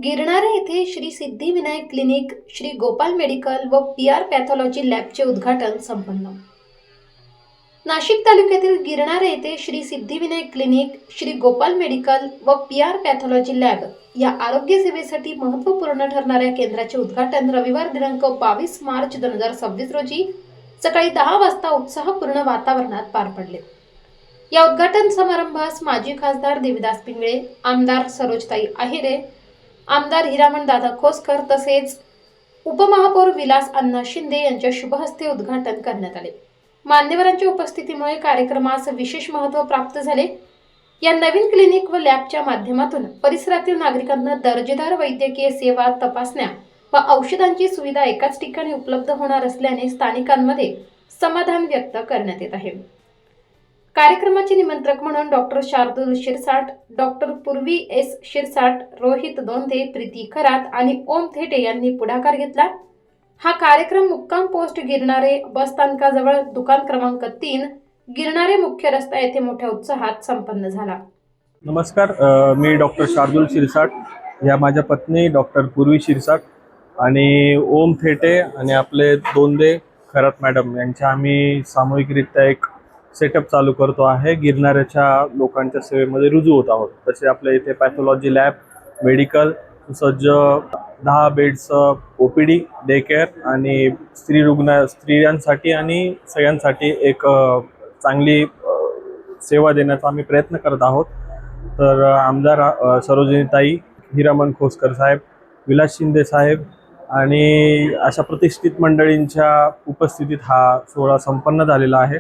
गिरणारे येथे Shri Siddhivinayak clinic, Shri Gopal medical व PR. Pathology लॅबचे उद्घाटन संपन्न. नाशिक तालुक्यातील गिरणारे येथे श्री सिद्धिविनायक क्लिनिक, श्री गोपाल मेडिकल व पी.आर. पॅथॉलॉजी लॅब या आरोग्य सेवेसाठी महत्त्वपूर्ण ठरणाऱ्या केंद्राचे उद्घाटन रविवार दिनांक 22 मार्च 2026 रोजी सकाळी 10 वाजता उत्साहपूर्ण वातावरणात पार पडले. या उद्घाटन समारंभास माजी खासदार देविदास पिंगळे, आमदार सरोजताई आहिरे, आमदार हिरामण दादा खोसकर तसेच उपमहापौर विलास अण्णा शिंदे यांच्या शुभहस्ते उद्घाटन करण्यात आले. मान्यवरांच्या उपस्थितीमुळे कार्यक्रमास विशेष महत्त्व प्राप्त झाले. या नवीन क्लिनिक व लॅबच्या माध्यमातून परिसरातील नागरिकांना दर्जेदार वैद्यकीय सेवा, तपासण्या व औषधांची सुविधा एकाच ठिकाणी उपलब्ध होणार असल्याने स्थानिकांमध्ये समाधान व्यक्त करण्यात येत आहे. कार्यक्रमाचे निमंत्रक म्हणून डॉक्टर शार्दूल शिरसाट, डॉक्टर पूर्वी एस शिरसाट, रोहित दोंदे, प्रीती खरात आणि ओम थेटे यांनी पुढाकार घेतला. हा कार्यक्रम मुक्काम पोस्ट गिरणारे बस स्थानकाजवळ दुकान क्रमांक 3 गिरणारे मुख्य रस्ता येथे मोठ्या उत्साहात संपन्न झाला. नमस्कार, मी डॉक्टर शार्दूल शिरसाट, या माझ्या पत्नी डॉक्टर पूर्वी शिरसाट आणि ओम थेटे आणि आपले दोंदे खरात मॅडम यांच्या आम्ही सामूहिकरित्या एक सेटअप चालू करतो आहे. गिरणाऱ्याच्या लोकांच्या सेवेमध्ये रुजू होत आहोत. तसे आपल्या इथे पॅथॉलॉजी लॅब, मेडिकल, सुसज्ज 10 बेड्स OPD, डे केअर आणि स्त्रियांसाठी आणि सगळ्यांसाठी एक चांगली सेवा देण्याचा आम्ही प्रयत्न करत आहोत. तर आमदार सरोजिनीताई, हिरामण खोसकर साहेब, विलास शिंदे साहेब आणि अशा प्रतिष्ठित मंडळींच्या उपस्थितीत हा सोहळा संपन्न झालेला आहे.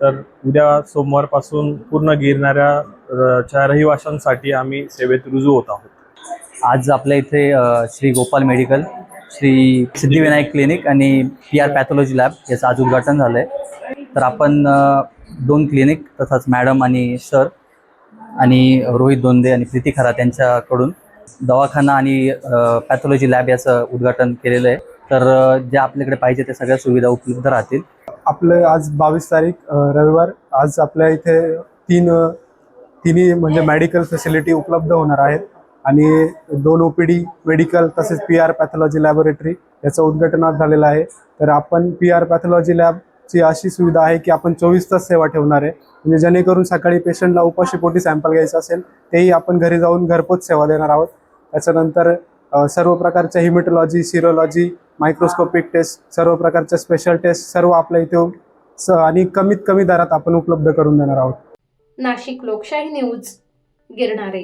तर उद्या सोमवारपासून पूर्ण गिरणाऱ्याच्या रहिवाशांसाठी आम्ही सेवेत रुजू होत आहोत. आज आपल्या इथे श्री गोपाल मेडिकल, श्री सिद्धिविनायक क्लिनिक आणि पी.आर. पॅथॉलॉजी लॅब याचं आज उद्घाटन झालं आहे. तर आपण 2 क्लिनिक तसंच मॅडम आणि सर आणि रोहित दोंदे आणि प्रीती खरात यांच्याकडून दवाखाना आणि पॅथॉलॉजी लॅब याचं उद्घाटन केलेलं आहे. तर ज्या आपल्याकडे पाहिजे त्या सगळ्या सुविधा उपलब्ध राहतील. आपलं आज 22 तारीख रविवार, आज आपल्या इथे तिन्ही म्हणजे मेडिकल फॅसिलिटी उपलब्ध होणार आहेत आणि 2 OPD, मेडिकल तसेच पी.आर. पॅथॉलॉजी लॅबोरेटरी याचं उद्घाटन आज झालेलं आहे. तर आपण पी.आर. पॅथॉलॉजी लॅबची अशी सुविधा आहे की आपण 24 तास सेवा ठेवणार आहे. म्हणजे जेणेकरून सकाळी पेशंटला उपाशीपोटी सॅम्पल घ्यायचं असेल तेही आपण घरी जाऊन घरपोच सेवा देणार आहोत. त्याच्यानंतर सर्व प्रकारच्या हिमेटॉलॉजी, सिरोलॉजी, मायक्रोस्कोपिक टेस्ट, सर्व प्रकारच्या स्पेशल टेस्ट सर्व आपल्या इथे आणि कमीत कमी दरात आपण उपलब्ध करून देणार आहोत. नाशिक लोकशाही न्यूज, गिरणारे.